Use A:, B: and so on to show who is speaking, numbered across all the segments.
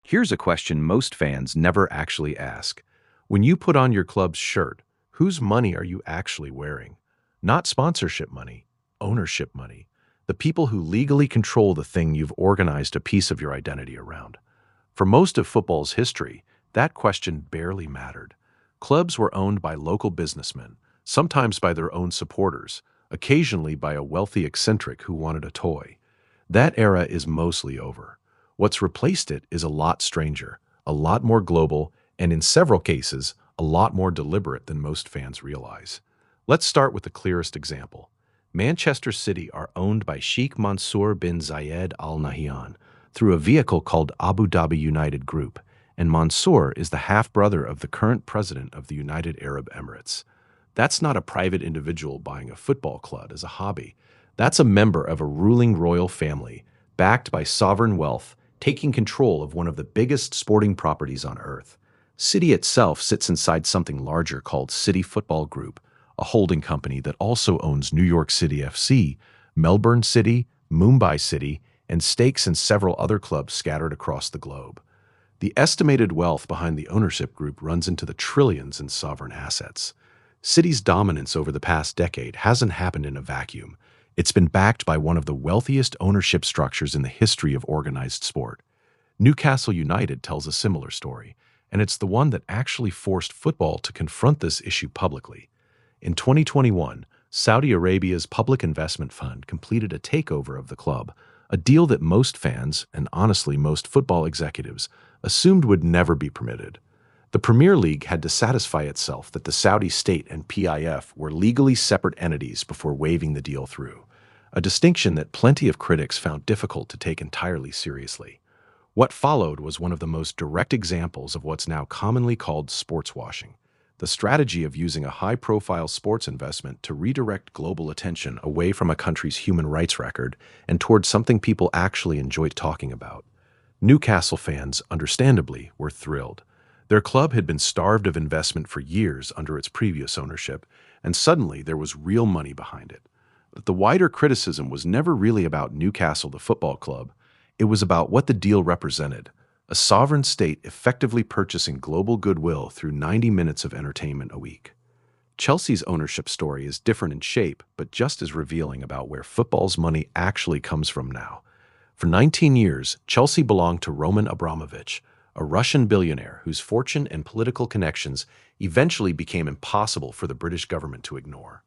A: Here's a question most fans never actually ask. When you put on your club's shirt, whose money are you actually wearing? Not sponsorship money, ownership money. The people who legally control the thing you've organized a piece of your identity around. For most of football's history, that question barely mattered. Clubs were owned by local businessmen, sometimes by their own supporters, occasionally by a wealthy eccentric who wanted a toy. That era is mostly over. What's replaced it is a lot stranger, a lot more global, and in several cases, a lot more deliberate than most fans realize. Let's start with the clearest example. Manchester City are owned by Sheikh Mansour bin Zayed Al Nahyan through a vehicle called Abu Dhabi United Group, and Mansour is the half-brother of the current president of the United Arab Emirates. That's not a private individual buying a football club as a hobby. That's a member of a ruling royal family, backed by sovereign wealth, taking control of one of the biggest sporting properties on earth. City itself sits inside something larger called City Football Group, a holding company that also owns New York City FC, Melbourne City, Mumbai City, and stakes in several other clubs scattered across the globe. The estimated wealth behind the ownership group runs into the trillions in sovereign assets. City's dominance over the past decade hasn't happened in a vacuum. It's been backed by one of the wealthiest ownership structures in the history of organized sport. Newcastle United tells a similar story, and it's the one that actually forced football to confront this issue publicly. In 2021, Saudi Arabia's Public Investment Fund completed a takeover of the club, a deal that most fans, and honestly most football executives, assumed would never be permitted. The Premier League had to satisfy itself that the Saudi state and PIF were legally separate entities before waving the deal through, a distinction that plenty of critics found difficult to take entirely seriously. What followed was one of the most direct examples of what's now commonly called sportswashing, the strategy of using a high-profile sports investment to redirect global attention away from a country's human rights record and towards something people actually enjoy talking about. Newcastle fans, understandably, were thrilled. Their club had been starved of investment for years under its previous ownership, and suddenly there was real money behind it. But the wider criticism was never really about Newcastle the football club. It was about what the deal represented, a sovereign state effectively purchasing global goodwill through 90 minutes of entertainment a week. Chelsea's ownership story is different in shape, but just as revealing about where football's money actually comes from now. For 19 years, Chelsea belonged to Roman Abramovich, a Russian billionaire whose fortune and political connections eventually became impossible for the British government to ignore.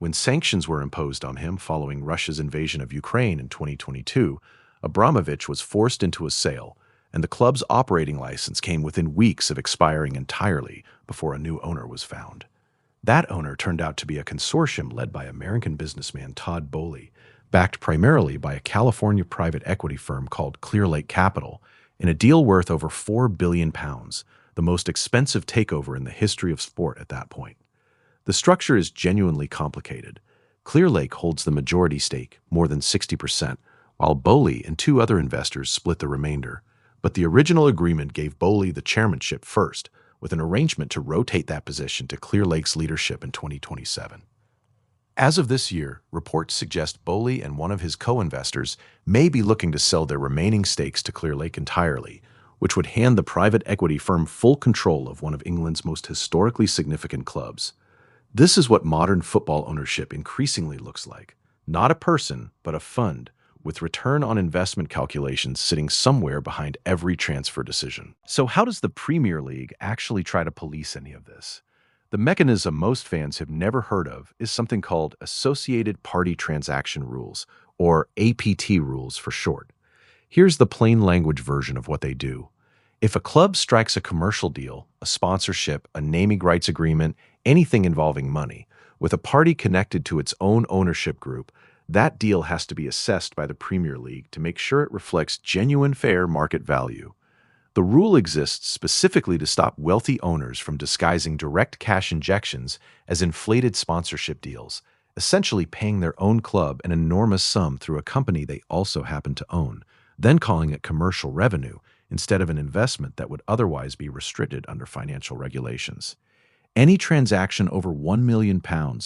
A: When sanctions were imposed on him following Russia's invasion of Ukraine in 2022, Abramovich was forced into a sale, and the club's operating license came within weeks of expiring entirely before a new owner was found. That owner turned out to be a consortium led by American businessman Todd Boehly, backed primarily by a California private equity firm called Clearlake Capital, in a deal worth over £4 billion, the most expensive takeover in the history of sport at that point. The structure is genuinely complicated. Clearlake holds the majority stake, more than 60%, while Boehly and two other investors split the remainder. But the original agreement gave Boehly the chairmanship first, with an arrangement to rotate that position to Clearlake's leadership in 2027. As of this year, reports suggest Boehly and one of his co-investors may be looking to sell their remaining stakes to Clearlake entirely, which would hand the private equity firm full control of one of England's most historically significant clubs. This is what modern football ownership increasingly looks like. Not a person, but a fund, with return on investment calculations sitting somewhere behind every transfer decision. So how does the Premier League actually try to police any of this? The mechanism most fans have never heard of is something called Associated Party Transaction Rules, or APT rules for short. Here's the plain language version of what they do. If a club strikes a commercial deal, a sponsorship, a naming rights agreement, anything involving money, with a party connected to its own ownership group, that deal has to be assessed by the Premier League to make sure it reflects genuine fair market value. The rule exists specifically to stop wealthy owners from disguising direct cash injections as inflated sponsorship deals, essentially paying their own club an enormous sum through a company they also happen to own, then calling it commercial revenue instead of an investment that would otherwise be restricted under financial regulations. Any transaction over £1 million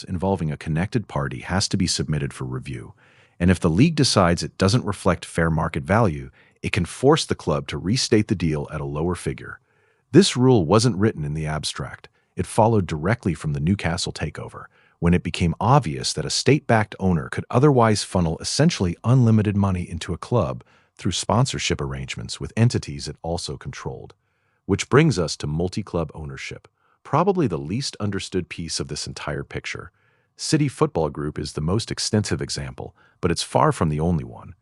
A: involving a connected party has to be submitted for review, and if the league decides it doesn't reflect fair market value, it can force the club to restate the deal at a lower figure. This rule wasn't written in the abstract. It followed directly from the Newcastle takeover, when it became obvious that a state-backed owner could otherwise funnel essentially unlimited money into a club through sponsorship arrangements with entities it also controlled. Which brings us to multi-club ownership, probably the least understood piece of this entire picture. City Football Group is the most extensive example, but it's far from the only one.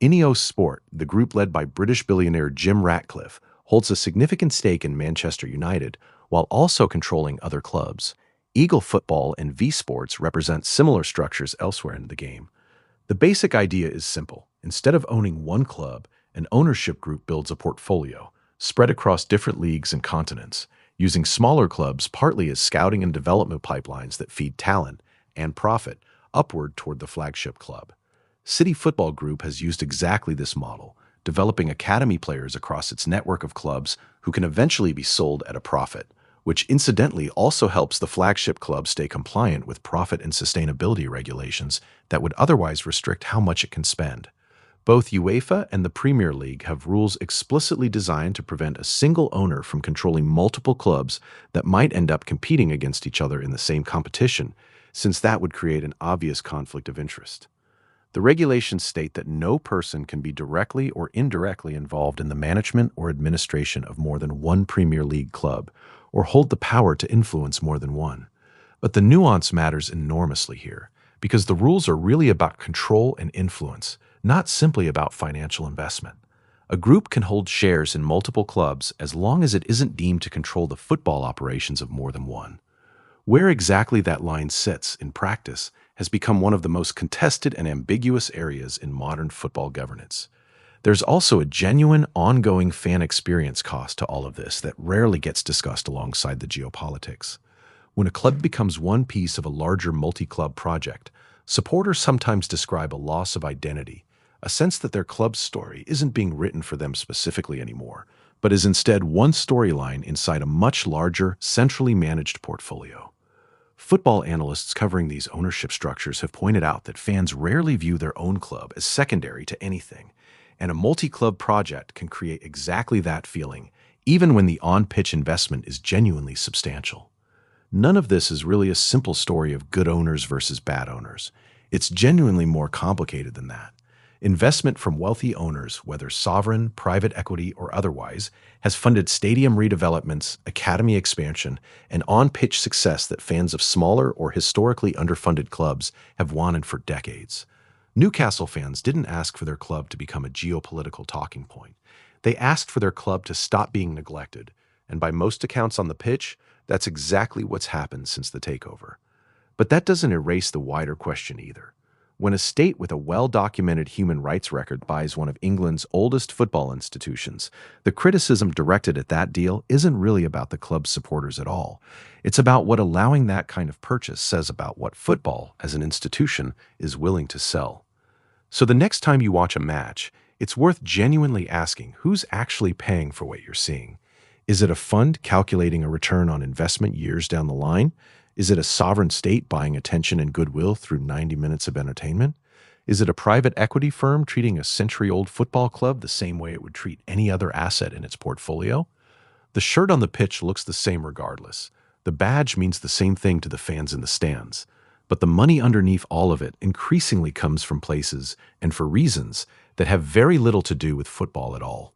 A: INEOS Sport, the group led by British billionaire Jim Ratcliffe, holds a significant stake in Manchester United, while also controlling other clubs. Eagle Football and V Sports represent similar structures elsewhere in the game. The basic idea is simple. Instead of owning one club, an ownership group builds a portfolio, spread across different leagues and continents, using smaller clubs partly as scouting and development pipelines that feed talent and profit upward toward the flagship club. City Football Group has used exactly this model, developing academy players across its network of clubs who can eventually be sold at a profit, which incidentally also helps the flagship club stay compliant with profit and sustainability regulations that would otherwise restrict how much it can spend. Both UEFA and the Premier League have rules explicitly designed to prevent a single owner from controlling multiple clubs that might end up competing against each other in the same competition, since that would create an obvious conflict of interest. The regulations state that no person can be directly or indirectly involved in the management or administration of more than one Premier League club, or hold the power to influence more than one. But the nuance matters enormously here, because the rules are really about control and influence, not simply about financial investment. A group can hold shares in multiple clubs as long as it isn't deemed to control the football operations of more than one. Where exactly that line sits in practice has become one of the most contested and ambiguous areas in modern football governance. There's also a genuine, ongoing fan experience cost to all of this that rarely gets discussed alongside the geopolitics. When a club becomes one piece of a larger multi-club project, supporters sometimes describe a loss of identity, a sense that their club's story isn't being written for them specifically anymore, but is instead one storyline inside a much larger, centrally managed portfolio. Football analysts covering these ownership structures have pointed out that fans rarely view their own club as secondary to anything, and a multi-club project can create exactly that feeling, even when the on-pitch investment is genuinely substantial. None of this is really a simple story of good owners versus bad owners. It's genuinely more complicated than that. Investment from wealthy owners, whether sovereign, private equity, or otherwise, has funded stadium redevelopments, academy expansion, and on-pitch success that fans of smaller or historically underfunded clubs have wanted for decades. Newcastle fans didn't ask for their club to become a geopolitical talking point. They asked for their club to stop being neglected, and by most accounts on the pitch, that's exactly what's happened since the takeover. But that doesn't erase the wider question either. When a state with a well-documented human rights record buys one of England's oldest football institutions, the criticism directed at that deal isn't really about the club's supporters at all. It's about what allowing that kind of purchase says about what football, as an institution, is willing to sell. So the next time you watch a match, it's worth genuinely asking who's actually paying for what you're seeing. Is it a fund calculating a return on investment years down the line? Is it a sovereign state buying attention and goodwill through 90 minutes of entertainment? Is it a private equity firm treating a century-old football club the same way it would treat any other asset in its portfolio? The shirt on the pitch looks the same regardless. The badge means the same thing to the fans in the stands. But the money underneath all of it increasingly comes from places and for reasons that have very little to do with football at all.